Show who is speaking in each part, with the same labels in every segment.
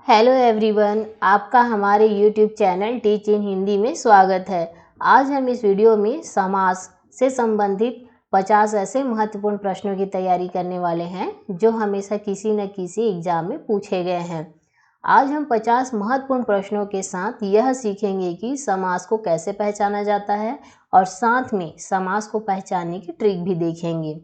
Speaker 1: Hello everyone, आपका हमारे YouTube channel teach in Hindi में स्वागत है। आज हम इस वीडियो में समास से संबंधित 50 ऐसे महत्वपूर्ण प्रश्नों की तैयारी करने वाले हैं जो हमेशा किसी न किसी एग्जाम में पूछे गए हैं। आज हम 50 महत्वपूर्ण प्रश्नों के साथ यह सीखेंगे कि समास को कैसे पहचाना जाता है और साथ में समास को पहचानने की ट्रिक भी देखेंगे।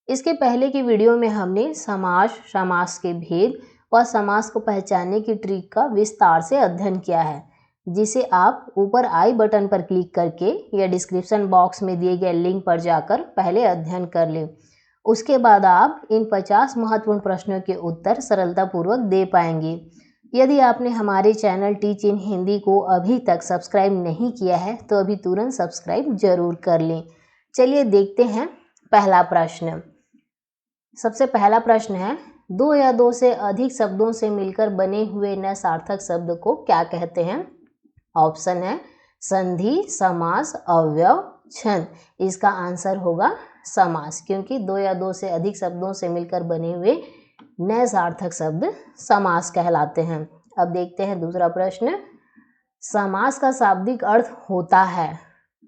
Speaker 1: इसके पहले की वीडियो में हमने समास के भेद व समास को पहचानने की ट्रिक का विस्तार से अध्ययन किया है, जिसे आप ऊपर आई बटन पर क्लिक करके या डिस्क्रिप्शन बॉक्स में दिए गए लिंक पर जाकर पहले अध्ययन कर लें। उसके बाद आप इन 50 महत्वपूर्ण प्रश्नों के उत्तर सरलतापूर्वक दे पाएंगे। यदि आपने हमारे चैनल टीच इन हिंदी को अभी तक सब्सक्राइब नहीं किया है तो अभी तुरंत सब्सक्राइब जरूर कर लें। चलिए देखते हैं पहला प्रश्न। सबसे पहला प्रश्न है, दो या दो से अधिक शब्दों से मिलकर बने हुए न सार्थक शब्द को क्या कहते हैं? ऑप्शन है संधि, समास, अव्यव, छंद। इसका आंसर होगा समास, क्योंकि दो या दो से अधिक शब्दों से मिलकर बने हुए न सार्थक शब्द समास कहलाते हैं। अब देखते हैं दूसरा प्रश्न। समास का शाब्दिक अर्थ होता है?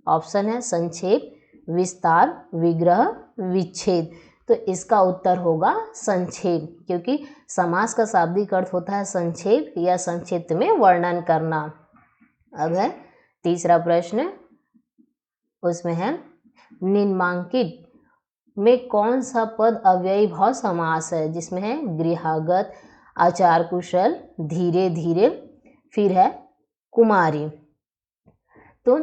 Speaker 1: ऑप्शन है संक्षेप, विस्तार, विग्रह, विच्छेद। तो इसका उत्तर होगा संक्षेप, क्योंकि समास का शाब्दिक अर्थ होता है संक्षेप या संक्षिप्त में वर्णन करना। अब है तीसरा प्रश्न, उसमें है निम्नांकित में कौन सा पद अव्ययी भाव समास है? जिसमें है गृहागत, आचार कुशल, धीरे धीरे, फिर है कुमारी। तो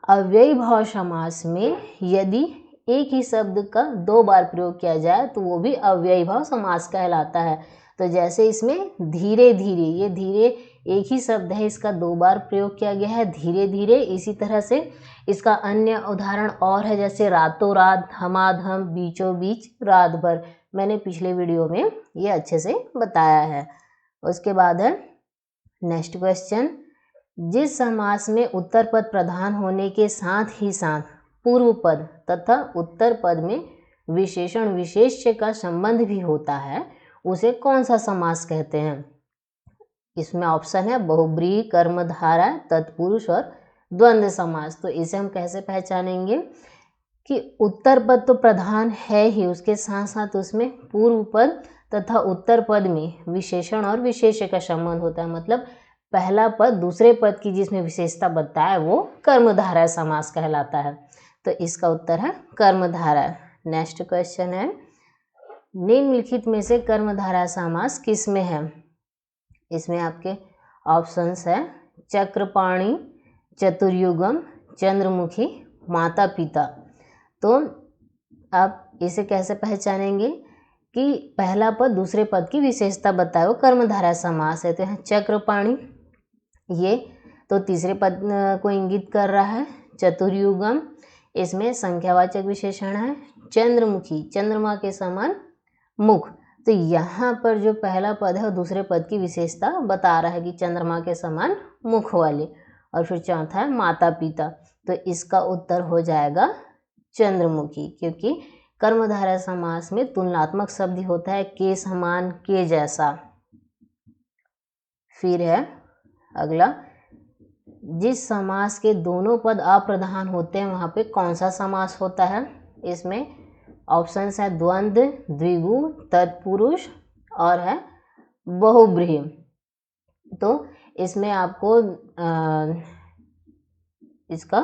Speaker 1: अव्ययी भाव समास में यदि एक ही शब्द का दो बार प्रयोग किया जाए तो वो भी अव्ययी भाव समास कहलाता है। तो जैसे इसमें धीरे धीरे, ये धीरे एक ही शब्द है, इसका दो बार प्रयोग किया गया है धीरे धीरे। इसी तरह से इसका अन्य उदाहरण और है, जैसे रातों रात, धमाधम, बीचों बीच, रात भर। मैंने पिछले वीडियो में ये अच्छे से बताया है। उसके बाद है नेक्स्ट क्वेश्चन, जिस समास में उत्तर पद प्रधान होने के साथ ही साथ पूर्व पद तथा उत्तर पद में विशेषण विशेष्य का संबंध भी होता है, उसे कौन सा समास कहते हैं? इसमें ऑप्शन है बहुब्रीहि, कर्मधारय, तत्पुरुष और द्वंद्व समास। तो इसे हम कैसे पहचानेंगे कि उत्तर पद तो प्रधान है ही, उसके साथ साथ उसमें पूर्व पद तथा उत्तर पद में विशेषण और विशेष्य का संबंध होता है। मतलब पहला पद दूसरे पद की जिसमें विशेषता बताए वो कर्मधारय समास कहलाता है। तो इसका उत्तर है कर्मधारय। नेक्स्ट क्वेश्चन है, निम्नलिखित में से कर्मधारय समास किस में है? इसमें आपके ऑप्शंस है चक्रपाणी, चतुर्युगम, चंद्रमुखी, माता पिता। तो आप इसे कैसे पहचानेंगे कि पहला पद दूसरे पद की विशेषता बताए वो कर्मधारय समास है। तो यहाँ चक्रपाणी, ये तो तीसरे पद को इंगित कर रहा है। चतुर्युगम, इसमें संख्यावाचक विशेषण है। चंद्रमुखी, चंद्रमा के समान मुख। तो यहाँ पर जो पहला पद है वो दूसरे पद की विशेषता बता रहा है कि चंद्रमा के समान मुख वाले। और फिर चौथा है माता पिता। तो इसका उत्तर हो जाएगा चंद्रमुखी, क्योंकि कर्मधारय समास में तुलनात्मक शब्द होता है के समान, के जैसा। फिर है अगला, जिस समास के दोनों पद अप्रधान होते हैं वहाँ पे कौन सा समास होता है? इसमें ऑप्शंस है द्वंद्व, द्विगु, तत्पुरुष और है बहुब्रीहि। तो इसमें आपको इसका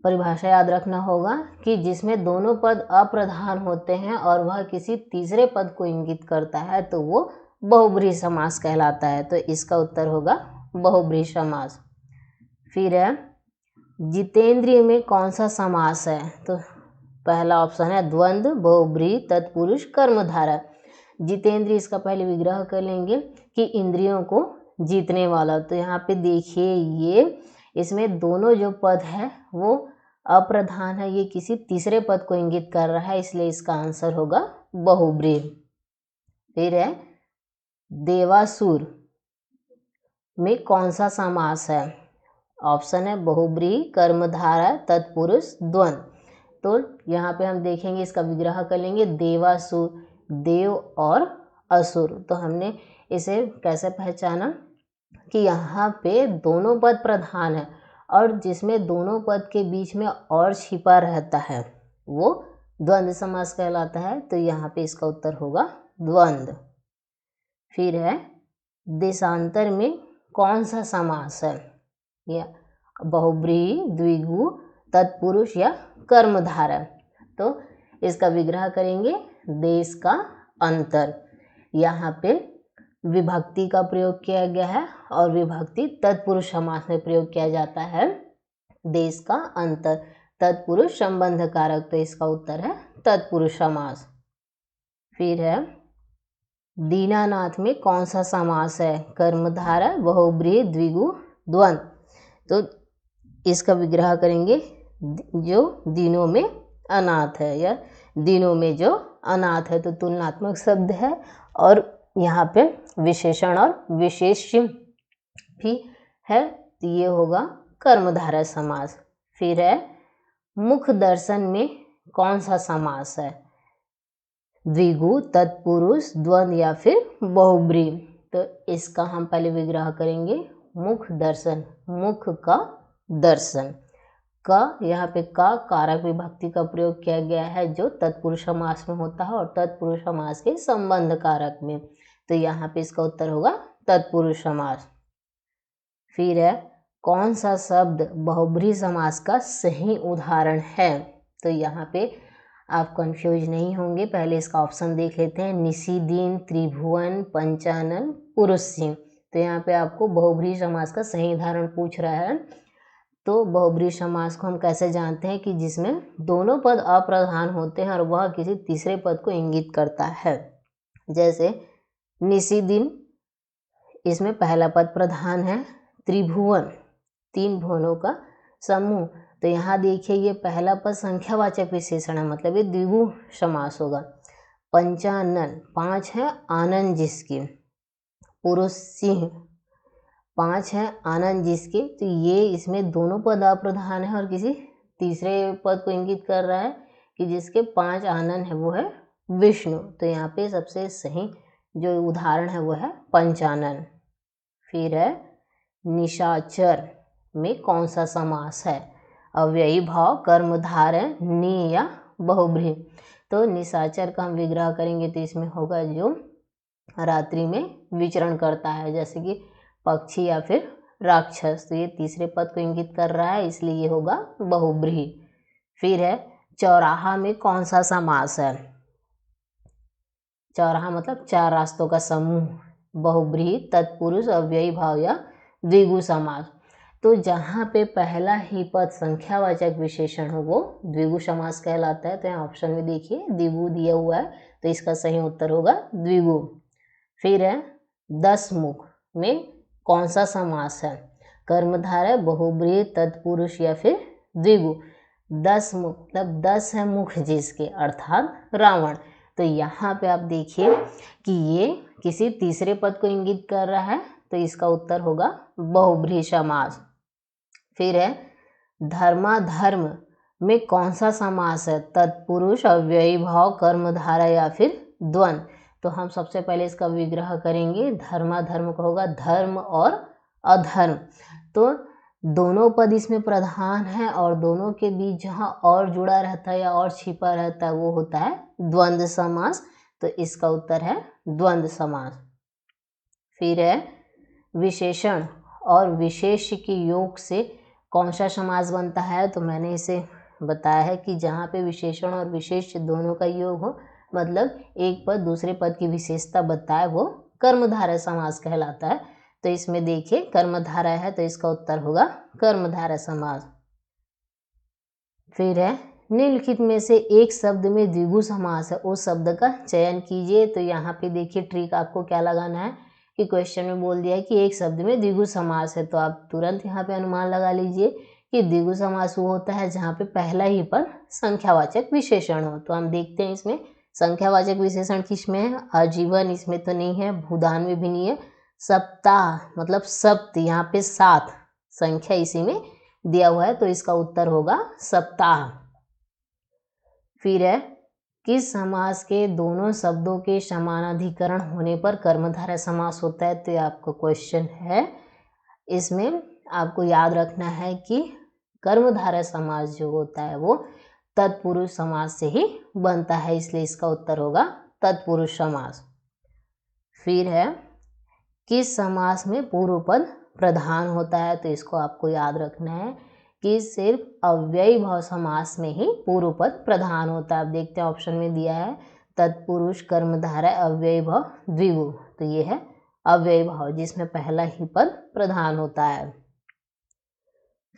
Speaker 1: परिभाषा याद रखना होगा कि जिसमें दोनों पद अप्रधान होते हैं और वह किसी तीसरे पद को इंगित करता है तो वो बहुब्रीहि समास कहलाता है। तो इसका उत्तर होगा बहुब्रीहि समास। फिर है जितेंद्रिय में कौन सा समास है? तो पहला ऑप्शन है द्वंद्व, बहुब्रीहि, तत्पुरुष, कर्मधारय। जितेंद्रिय, इसका पहले विग्रह कर लेंगे कि इंद्रियों को जीतने वाला। तो यहाँ पे देखिए ये इसमें दोनों जो पद है वो अप्रधान है, ये किसी तीसरे पद को इंगित कर रहा है, इसलिए इसका आंसर होगा बहुब्रीहि। फिर है देवासुर में कौन सा समास है? ऑप्शन है बहुब्रीहि, कर्मधारय, तत्पुरुष, द्वंद्व। तो यहाँ पे हम देखेंगे, इसका विग्रह कर लेंगे। देवासुर, देव और असुर। तो हमने इसे कैसे पहचाना कि यहाँ पे दोनों पद प्रधान है और जिसमें दोनों पद के बीच में और छिपा रहता है वो द्वंद्व समास कहलाता है। तो यहाँ पे इसका उत्तर होगा द्वंद्व। फिर है देशांतर में कौन सा समास है, या बहुब्रीहि, द्विगु, तत्पुरुष या कर्मधारय। तो इसका विग्रह करेंगे देश का अंतर। यहाँ पे विभक्ति का प्रयोग किया गया है और विभक्ति तत्पुरुष समास में प्रयोग किया जाता है। देश का अंतर तत्पुरुष संबंध कारक, तो इसका उत्तर है तत्पुरुष समास। फिर है दीनानाथ में कौन सा समास है, कर्मधारय, बहुब्रीहि, द्विगु, द्वंद्व। तो इसका विग्रह करेंगे जो दिनों में अनाथ है, या दिनों में जो अनाथ है, तो तुलनात्मक शब्द है और यहाँ पे विशेषण और विशेष्य भी है, तो ये होगा कर्मधारय समास। फिर है मुख दर्शन में कौन सा समास है, द्विगु, तत्पुरुष, द्वंद्व या फिर बहुब्रीहि। तो इसका हम पहले विग्रह करेंगे मुख दर्शन, मुख का दर्शन। का यहाँ पे का कारक विभक्ति का प्रयोग किया गया है जो तत्पुरुष समास में होता है और तत्पुरुष समास के संबंध कारक में, तो यहाँ पे इसका उत्तर होगा तत्पुरुष समास। फिर है कौन सा शब्द बहुब्रीहि समास का सही उदाहरण है, तो यहाँ पे आप कंफ्यूज नहीं होंगे। पहले इसका ऑप्शन देख लेते हैं, निशिदिन, त्रिभुवन, पंचानन, पुरुषसिंह। तो यहाँ पे आपको बहुब्रीहि समास का सही उदाहरण पूछ रहा है। तो बहुब्रीहि समास को हम कैसे जानते हैं कि जिसमें दोनों पद अप्रधान होते हैं और वह किसी तीसरे पद को इंगित करता है। जैसे निशिदिन, इसमें पहला पद प्रधान है। त्रिभुवन, तीन भुवनों का समूह, तो यहाँ देखिए ये पहला पद संख्यावाचक विशेषण है, मतलब ये द्विगु समास होगा। पंचानन, पांच है आनंद जिसकी। पुरुष सिंह, पांच है आनंद जिसके, तो ये इसमें दोनों पद अप्रधान है और किसी तीसरे पद को इंगित कर रहा है कि जिसके पांच आनंद है वो है विष्णु। तो यहाँ पे सबसे सही जो उदाहरण है वो है पंचानन। फिर है निशाचर में कौन सा समास है, अव्ययी भाव, कर्मधारय, नि या बहुब्रीहि। तो निशाचर का हम विग्रह करेंगे तो इसमें होगा जो रात्रि में विचरण करता है, जैसे कि पक्षी या फिर राक्षस, तो ये तीसरे पद को इंगित कर रहा है, इसलिए ये होगा बहुब्रीहि। फिर है चौराहा में कौन सा समास है, चौराहा मतलब चार रास्तों का समूह, बहुब्रीहि, तत्पुरुष, अव्ययी भाव या द्विगु समास। तो जहाँ पे पहला ही पद संख्यावाचक विशेषण हो वो द्विगु समास कहलाता है। तो यहाँ ऑप्शन में देखिए द्विगु दिया हुआ है, तो इसका सही उत्तर होगा द्विगु। फिर है 10 मुख में कौन सा समास है, कर्मधारय, बहुब्रीहि, तत्पुरुष या फिर द्विगु। 10 मुख मतलब 10 है मुख जिसके, अर्थात रावण। तो यहाँ पे आप देखिए कि ये किसी तीसरे पद को इंगित कर रहा है, तो इसका उत्तर होगा बहुब्रीहि समास। फिर है धर्माधर्म में कौन सा समास है, तत्पुरुष, अव्ययी भाव, कर्मधारय या फिर द्वंद्व। तो हम सबसे पहले इसका विग्रह करेंगे। धर्माधर्म का होगा धर्म और अधर्म। तो दोनों पद इसमें प्रधान है और दोनों के बीच जहाँ और जुड़ा रहता है या और छिपा रहता है वो होता है द्वंद्व समास। तो इसका उत्तर है द्वंद्व समास। फिर है विशेषण और विशेष्य के योग से कौन सा समास बनता है, तो मैंने इसे बताया है कि जहाँ पे विशेषण और विशेष्य दोनों का योग हो, मतलब एक पद दूसरे पद की विशेषता बताए, वो कर्मधारय समास कहलाता है। तो इसमें देखिए कर्मधारय है, तो इसका उत्तर होगा कर्मधारय समास। फिर है निम्नलिखित में से एक शब्द में द्विगु समास है, उस शब्द का चयन कीजिए। तो यहाँ पे देखिए ट्रिक आपको क्या लगाना है कि क्वेश्चन में बोल दिया है कि एक शब्द में द्विगु समास है, तो आप तुरंत यहाँ पे अनुमान लगा लीजिए कि द्विगु समास वो होता है जहाँ पे पहला ही पद संख्यावाचक विशेषण हो। तो हम देखते हैं इसमें संख्यावाचक विशेषण किसमें है, आजीवन इसमें तो नहीं है, भूदान में भी नहीं है, सप्ताह मतलब सप्त, यहाँ पे 7 संख्या इसी में दिया हुआ है, तो इसका उत्तर होगा सप्ताह। फिर है किस समास के दोनों शब्दों के समानाधिकरण होने पर कर्मधारय समास होता है? तो ये आपका क्वेश्चन है। इसमें आपको याद रखना है कि कर्मधारय समास जो होता है वो तत्पुरुष समास से ही बनता है, इसलिए इसका उत्तर होगा तत्पुरुष समास। फिर है किस समास में पूर्व पद प्रधान होता है? तो इसको आपको याद रखना है कि सिर्फ अव्ययी भाव समास में ही पूर्व पद प्रधान होता है। आप देखते हैं ऑप्शन में दिया है तत्पुरुष कर्मधारय अव्ययी भाव द्विगु, तो ये है अव्ययी भाव जिसमें पहला ही पद प्रधान होता है।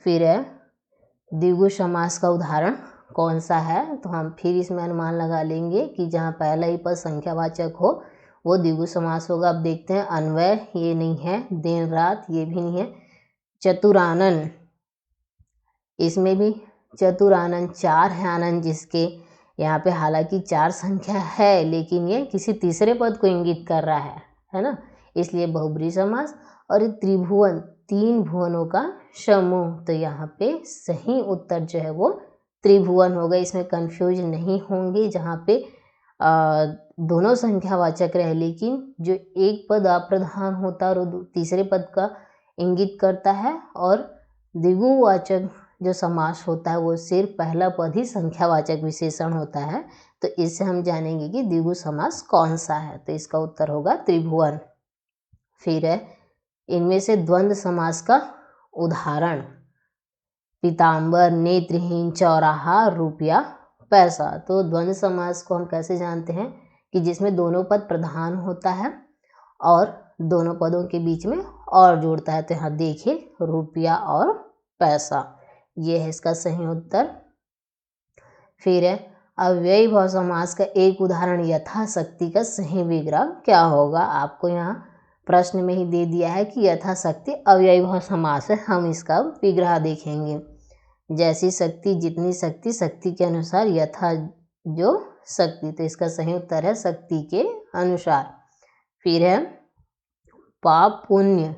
Speaker 1: फिर है द्विगु समास का उदाहरण कौन सा है? तो हम फिर इसमें अनुमान लगा लेंगे कि जहाँ पहला ही पद संख्यावाचक हो वो द्विगु समास होगा। अब देखते हैं अन्वय, ये नहीं है। दिन रात, ये भी नहीं है। चतुरानन, इसमें भी चतुरानन 4 है आनंद, जिसके यहाँ पे हालांकि 4 संख्या है लेकिन ये किसी तीसरे पद को इंगित कर रहा है ना, इसलिए बहुब्रीहि समास। और त्रिभुवन, 3 भुवनों का समूह, तो यहाँ पे सही उत्तर जो है वो त्रिभुवन होगा। इसमें कंफ्यूज नहीं होंगे, जहाँ पे दोनों संख्यावाचक रहे लेकिन जो एक पद अप्रधान होता है और तीसरे पद का इंगित करता है, और द्विगुवाचक जो समास होता है वो सिर्फ पहला पद ही संख्यावाचक विशेषण होता है। तो इससे हम जानेंगे कि द्विगु समास कौन सा है, तो इसका उत्तर होगा त्रिभुवन। फिर है इनमें से द्वंद्व समास का उदाहरण पीताम्बर, नेत्रहीन, चौराहा, रुपया, पैसा। तो द्वंद्व समास को हम कैसे जानते हैं कि जिसमें दोनों पद प्रधान होता है और दोनों पदों के बीच में और जुड़ता है। तो यहाँ देखिए रुपया और पैसा, ये है इसका सही उत्तर। फिर है अव्ययी भाव समास का एक उदाहरण यथाशक्ति का सही विग्रह क्या होगा? आपको यहाँ प्रश्न में ही दे दिया है कि यथाशक्ति अव्ययी भाव समास है। हम इसका विग्रह देखेंगे। जैसी शक्ति, जितनी शक्ति, शक्ति के अनुसार, यथा जो शक्ति, तो इसका सही उत्तर है शक्ति के अनुसार। फिर है पाप पुण्य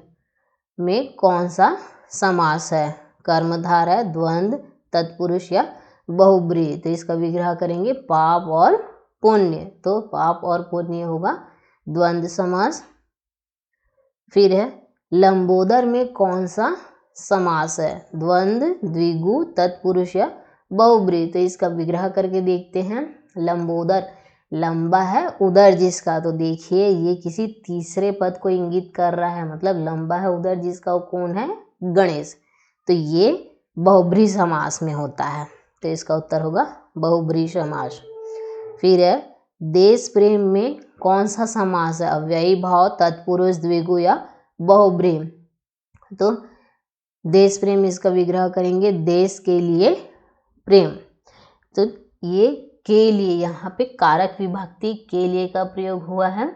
Speaker 1: में कौन सा समास है? कर्मधारय, द्वंद्व, तत्पुरुष या बहुब्रीहि। तो इसका विग्रह करेंगे पाप और पुण्य, तो पाप और पुण्य होगा द्वंद्व समास। फिर है लंबोदर में कौन सा समास है? द्वंद्व, द्विगु, तत्पुरुष या बहुब्रीहि। तो इसका विग्रह करके देखते हैं। लंबोदर, लंबा है उदर जिसका, तो देखिए ये किसी तीसरे पद को इंगित कर रहा है, मतलब लंबा है उदर जिसका, वो कौन है? गणेश। तो ये बहुब्रीहि समास में होता है, तो इसका उत्तर होगा बहुब्रीहि समास। फिर है देश प्रेम में कौन सा समास है? अव्ययी भाव, तत्पुरुष, द्विगु या बहुब्रीहि। तो देश प्रेम, इसका विग्रह करेंगे देश के लिए प्रेम। तो ये के लिए, यहाँ पे कारक विभक्ति के लिए का प्रयोग हुआ है,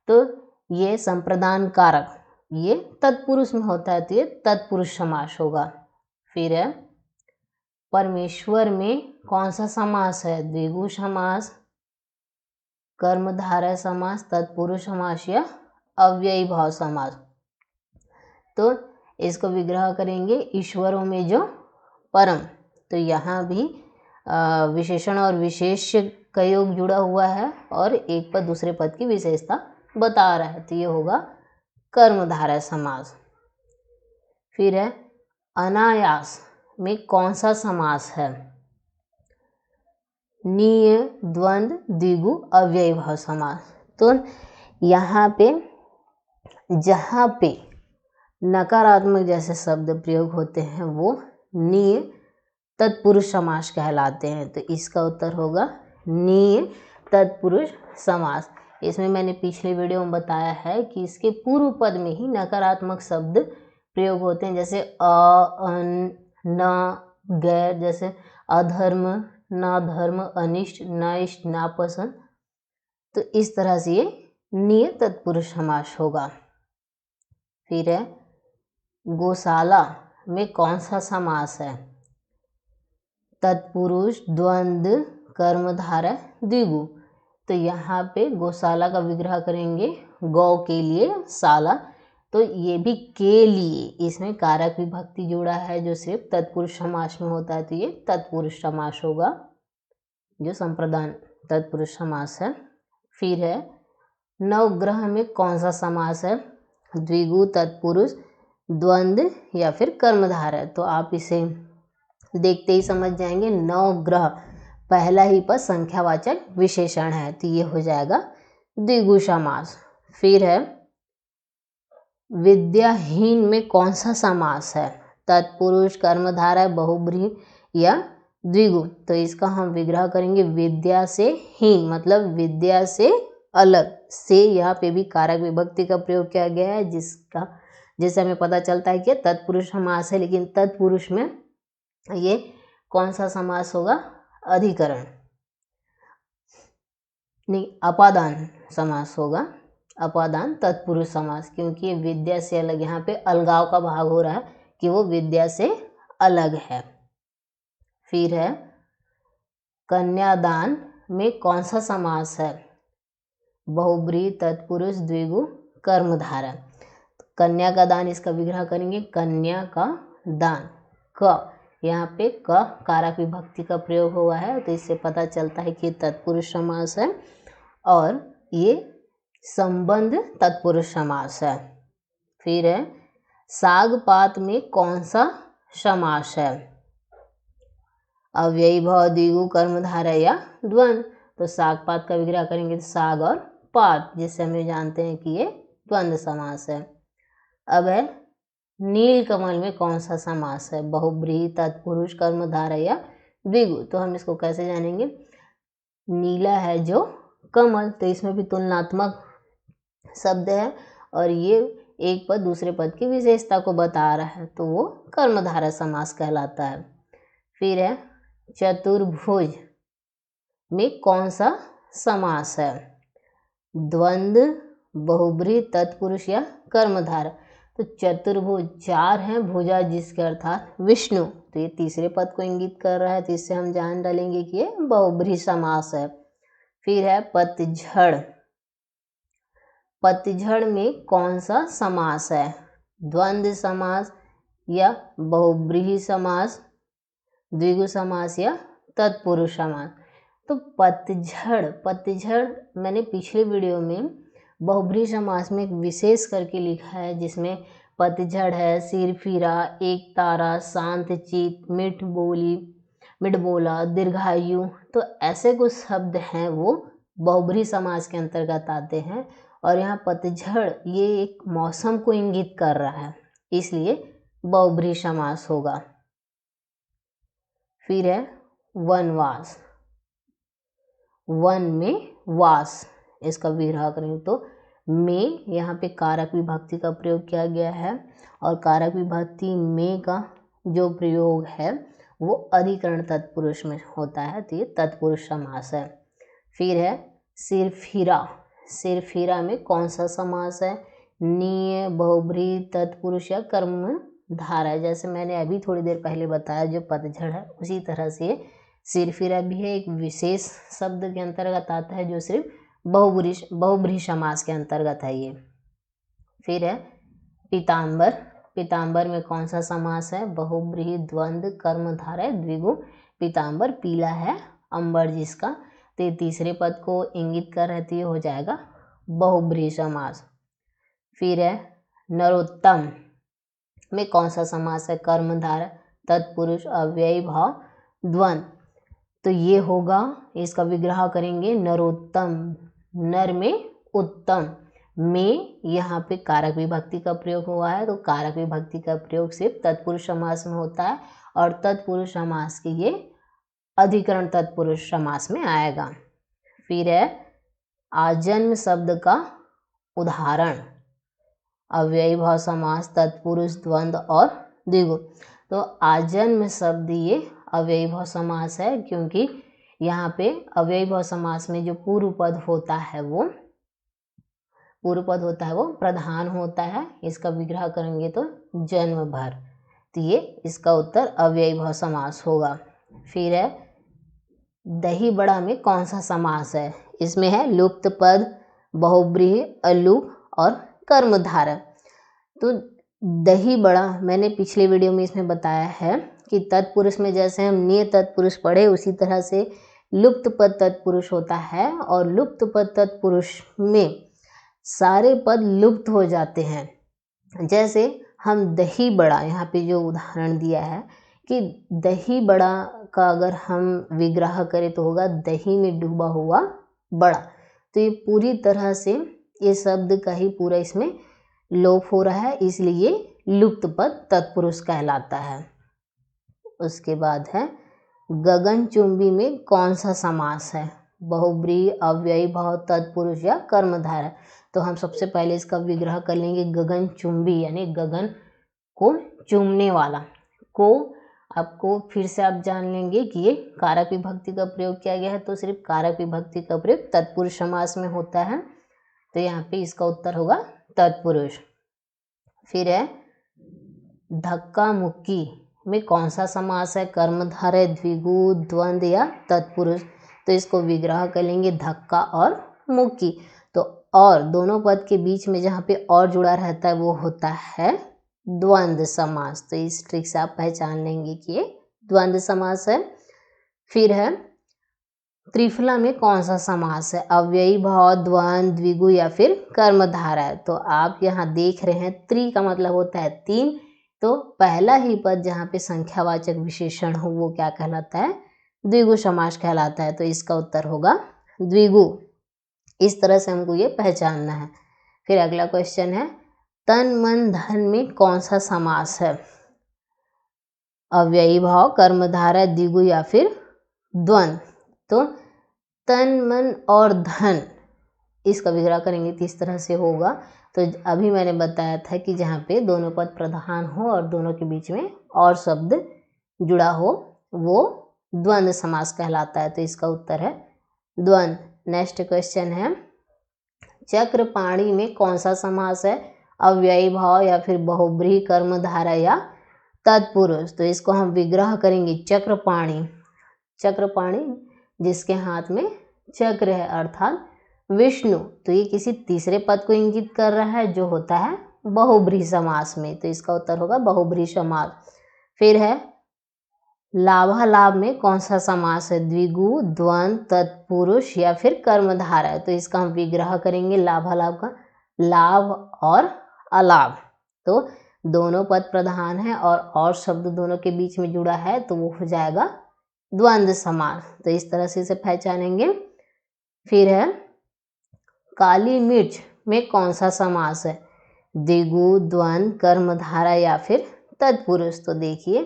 Speaker 1: तो ये संप्रदान कारक, ये तत्पुरुष में होता है, तो ये तत्पुरुष समास होगा। फिर है परमेश्वर में कौन सा समास है? द्विगु समास, कर्मधारय समास, तत्पुरुष समास या अव्ययी भाव समास। तो इसको विग्रह करेंगे ईश्वरों में जो परम, तो यहाँ भी विशेषण और विशेष्य का योग जुड़ा हुआ है और एक पद दूसरे पद की विशेषता बता रहा है, तो ये होगा कर्मधारय समास। फिर है अनायास में कौन सा समास है? नीय, द्वंद्व, द्विगु, अव्ययी भाव समास। तो यहाँ पे जहाँ पे नकारात्मक जैसे शब्द प्रयोग होते हैं वो नीय तत्पुरुष समास कहलाते हैं, तो इसका उत्तर होगा नीय तत्पुरुष समास। इसमें मैंने पिछले वीडियो में बताया है कि इसके पूर्व पद में ही नकारात्मक शब्द प्रयोग होते हैं, जैसे अन, न, गैर, जैसे अधर्म, नाधर्म, अनिष्ट, नाइष्ट, नापसंद। तो इस तरह से ये नीय तत्पुरुष समास होगा। फिर है गौशाला में कौन सा समास है? तत्पुरुष, द्वंद्व, कर्मधारय, द्विगु। तो यहाँ पे गौशाला का विग्रह करेंगे गौ के लिए शाला, तो ये भी के लिए, इसमें कारक विभक्ति जोड़ा है जो सिर्फ तत्पुरुष समास में होता है, तो ये तत्पुरुष समास होगा जो संप्रदान तत्पुरुष समास है। फिर है नवग्रह में कौन सा समास है? द्विगु, तत्पुरुष, द्वंद्व या फिर कर्मधारय। तो आप इसे देखते ही समझ जाएंगे। नवग्रह पहला ही पद संख्यावाचक विशेषण है, तो ये हो जाएगा द्विगु समास। फिर है विद्याहीन में कौन सा समास है? तत्पुरुष, कर्मधारय, बहुब्रीहि या द्विगु। तो इसका हम विग्रह करेंगे विद्या से हीन, मतलब विद्या से अलग से। यहाँ पे भी कारक विभक्ति का प्रयोग किया गया है, जिससे हमें पता चलता है कि तत्पुरुष समास है। लेकिन तत्पुरुष में ये कौन सा समास होगा? अधिकरण नहीं, अपादान समास होगा। अपादान तत्पुरुष समास, क्योंकि ये विद्या से अलग, यहाँ पे अलगाव का भाग हो रहा है कि वो विद्या से अलग है। फिर है कन्यादान में कौन सा समास है? बहुब्रीहि, तत्पुरुष, द्विगु, कर्मधारय। कन्या का दान, इसका विग्रह करेंगे कन्या का दान। क यहाँ पे क कारक विभक्ति का प्रयोग हुआ है, तो इससे पता चलता है कि ये तत्पुरुष समास है और ये संबंध तत्पुरुष समास है। फिर है साग पात में कौन सा समास है? अव्ययी भाव, द्विगु, कर्मधारय या द्वंद्व। तो साग पात का विग्रह करेंगे तो साग और पात, जिससे हम जानते हैं कि ये द्वंद्व समास है। अब है नीलकमल में कौन सा समास है? बहुब्रीहि, तत्पुरुष, कर्मधारय या द्विगु। तो हम इसको कैसे जानेंगे? नीला है जो कमल, तो इसमें भी तुलनात्मक शब्द है और ये एक पद दूसरे पद की विशेषता को बता रहा है, तो वो कर्मधारय समास कहलाता है। फिर है चतुर्भुज में कौन सा समास है? द्वंद्व, बहुब्रीहि, तत्पुरुष या कर्मधारय। तो चतुर्भुज, चार हैं भुजा जिसके अर्थात विष्णु, तो ये तीसरे पद को इंगित कर रहा है, तो इससे हम जान डालेंगे कि ये बहुब्रीहि समास है। फिर है पतझड़। पतझड़ में कौन सा समास है? द्वंद्व समास या बहुब्रीहि समास, द्विगु समास या तत्पुरुष समास। तो पतझड़ मैंने पिछले वीडियो में बहुब्रीहि समास में एक विशेष करके लिखा है, जिसमें पतझड़ है, सिरफिरा, एक तारा, शांत चित, मिठ बोला, दीर्घायु। तो ऐसे कुछ शब्द हैं वो बहुब्रीहि समास के अंतर्गत आते हैं। और यहाँ पतझड़ ये एक मौसम को इंगित कर रहा है, इसलिए बहुब्रीहि समास होगा। फिर है वनवास। वन में वास, इसका विग्रह करेंगे तो में यहाँ पे कारक विभक्ति का प्रयोग किया गया है और कारक विभक्ति में का जो प्रयोग है वो अधिकरण तत्पुरुष में होता है, तो ये तत्पुरुष समास है। फिर है सिरफिरा। सिरफिरा में कौन सा समास है? नीय, बहुब्रीहि, तत्पुरुष या कर्मधारय। जैसे मैंने अभी थोड़ी देर पहले बताया जो पतझड़ है, उसी तरह से सिरफिरा भी है, एक विशेष शब्द के अंतर्गत आता है जो सिर्फ बहुब्रीहि समास के अंतर्गत है ये। फिर है पीताम्बर। पीताम्बर में कौन सा समास है? बहुब्रीहि, द्वंद्व, कर्मधारय, द्विगु। पीताम्बर पीला है अंबर जिसका, तो ये तीसरे पद को इंगित कर रहे, तो ये हो जाएगा बहुब्रीहि समास। फिर है नरोत्तम में कौन सा समास है? कर्मधारय, तत्पुरुष, अव्ययी भाव, द्वंद्व। तो ये होगा, इसका विग्रह करेंगे नरोत्तम। नर में उत्तम, में यहाँ पे कारक विभक्ति का प्रयोग हुआ है, तो कारक विभक्ति का प्रयोग सिर्फ तत्पुरुष समास में होता है और तत्पुरुष समास के ये अधिकरण तत्पुरुष समास में आएगा। फिर है आजन्म शब्द का उदाहरण। अव्ययी भाव समास, तत्पुरुष, द्वंद्व और द्विगु। तो आजन्म शब्द ये अव्ययी भाव समास है, क्योंकि यहाँ पे अव्ययी भाव समास में जो पूर्व पद होता है वो प्रधान होता है। इसका विग्रह करेंगे तो जन्म भर, तो ये इसका उत्तर अव्ययी भाव समास होगा। फिर है दही बड़ा में कौन सा समास है? इसमें है लुप्त पद, बहुब्रीहि, अलूप और कर्मधारय। तो दही बड़ा मैंने पिछले वीडियो में इसमें बताया है कि तत्पुरुष में जैसे हम निय तत्पुरुष पढ़े, उसी तरह से लुप्त पद तत्पुरुष होता है और लुप्त पद तत्पुरुष में सारे पद लुप्त हो जाते हैं। जैसे हम दही बड़ा, यहाँ पे जो उदाहरण दिया है कि दही बड़ा का अगर हम विग्रह करें तो होगा दही में डूबा हुआ बड़ा। तो ये पूरी तरह से ये शब्द का ही पूरा इसमें लोप हो रहा है, इसलिए लुप्त पद तत्पुरुष कहलाता है। उसके बाद है गगनचुंबी में कौन सा समास है? बहुब्रीहि, अव्ययी भाव, तत्पुरुष या कर्मधारय। तो हम सबसे पहले इसका विग्रह कर लेंगे। गगनचुंबी यानी गगन को चूमने वाला को आपको फिर से आप जान लेंगे कि ये कारक विभक्ति का प्रयोग किया गया है, तो सिर्फ कारक विभक्ति का प्रयोग तत्पुरुष समास में होता है, तो यहाँ पे इसका उत्तर होगा तत्पुरुष। फिर है धक्का मुक्की में कौन सा समास है? कर्मधारय, द्विगु, द्वंद्व या तत्पुरुष। तो इसको विग्रह कर लेंगे धक्का और मुक्की। तो और दोनों पद के बीच में जहाँ पे और जुड़ा रहता है वो होता है द्वंद्व समास। तो इस ट्रिक से आप पहचान लेंगे कि ये द्वंद्व समास है। फिर है त्रिफला में कौन सा समास है? अव्ययी भाव, द्वंद्व, द्विगु या फिर कर्मधारय। तो आप यहाँ देख रहे हैं त्रि का मतलब होता है तीन, तो पहला ही पद जहाँ पे संख्यावाचक विशेषण हो वो क्या कहलाता है? द्विगु समास कहलाता है। तो इसका उत्तर होगा द्विगु। इस तरह से हमको ये पहचानना है। फिर अगला क्वेश्चन है तन मन धन में कौन सा समास है? अव्ययी भाव, कर्मधारय, द्विगु या फिर द्वंद्व। तो तन मन और धन इसका विग्रह करेंगे तो इस तरह से होगा। तो अभी मैंने बताया था कि जहाँ पे दोनों पद प्रधान हो और दोनों के बीच में और शब्द जुड़ा हो वो द्वंद्व समास कहलाता है। तो इसका उत्तर है द्वंद्व। नेक्स्ट क्वेश्चन है चक्रपाणी में कौन सा समास है? अव्ययी भाव या फिर बहुब्रीहि, कर्मधारय या तत्पुरुष। तो इसको हम विग्रह करेंगे चक्रपाणी। चक्रपाणी जिसके हाथ में चक्र है अर्थात विष्णु। तो ये किसी तीसरे पद को इंगित कर रहा है जो होता है बहुब्रीहि समास में। तो इसका उत्तर होगा बहुब्रीहि समास। फिर है लाभालाभ में कौन सा समास है? द्विगु, द्वंद्व, तत्पुरुष या फिर कर्मधारय। तो इसका हम विग्रह करेंगे लाभालाभ का, लाभ और अलाभ। तो दोनों पद प्रधान है और शब्द दोनों के बीच में जुड़ा है तो वो हो जाएगा द्वंद्व समास। तो इस तरह से इसे पहचानेंगे। फिर है काली मिर्च में कौन सा समास है? द्विगु, द्वंद्व, कर्मधारय या फिर तत्पुरुष। तो देखिए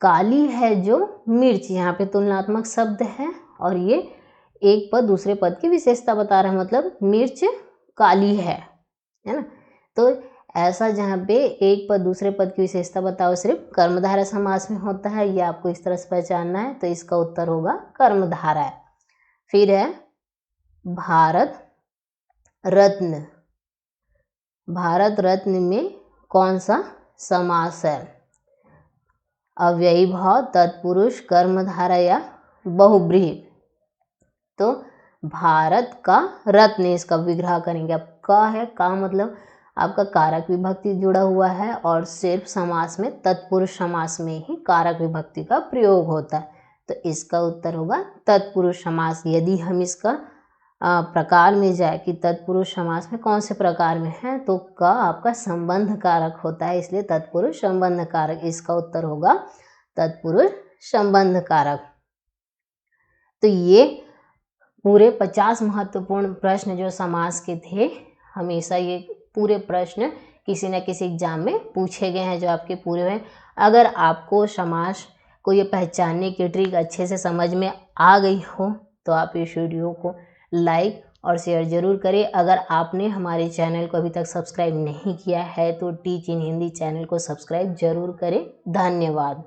Speaker 1: काली है जो मिर्च, यहाँ पे तुलनात्मक शब्द है और ये एक पद दूसरे पद की विशेषता बता रहा है, मतलब मिर्च काली है ना। तो ऐसा जहाँ पे एक पद दूसरे पद की विशेषता बताओ सिर्फ कर्मधारय समास में होता है, ये आपको इस तरह से पहचानना है। तो इसका उत्तर होगा कर्मधारय। फिर है भारत रत्न। भारत रत्न में कौन सा समास है? अव्ययी भाव, तत्पुरुष, कर्मधारय या बहुब्रीहि। तो भारत का रत्न इसका विग्रह करेंगे। अब का है, का मतलब आपका कारक विभक्ति जुड़ा हुआ है और सिर्फ समास में तत्पुरुष समास में ही कारक विभक्ति का प्रयोग होता है। तो इसका उत्तर होगा तत्पुरुष समास। यदि हम इसका प्रकार में जाए कि तत्पुरुष समास में कौन से प्रकार में है, तो का आपका संबंध कारक होता है, इसलिए तत्पुरुष संबंध कारक। इसका उत्तर होगा तत्पुरुष संबंध कारक। तो ये पूरे 50 महत्वपूर्ण प्रश्न जो समास के थे, हमेशा ये पूरे प्रश्न किसी न किसी एग्जाम में पूछे गए हैं जो आपके पूरे हैं। अगर आपको समास को ये पहचानने की ट्रिक अच्छे से समझ में आ गई हो तो आप इस वीडियो को लाइक और शेयर ज़रूर करें। अगर आपने हमारे चैनल को अभी तक सब्सक्राइब नहीं किया है तो टीच इन हिंदी चैनल को सब्सक्राइब ज़रूर करें। धन्यवाद।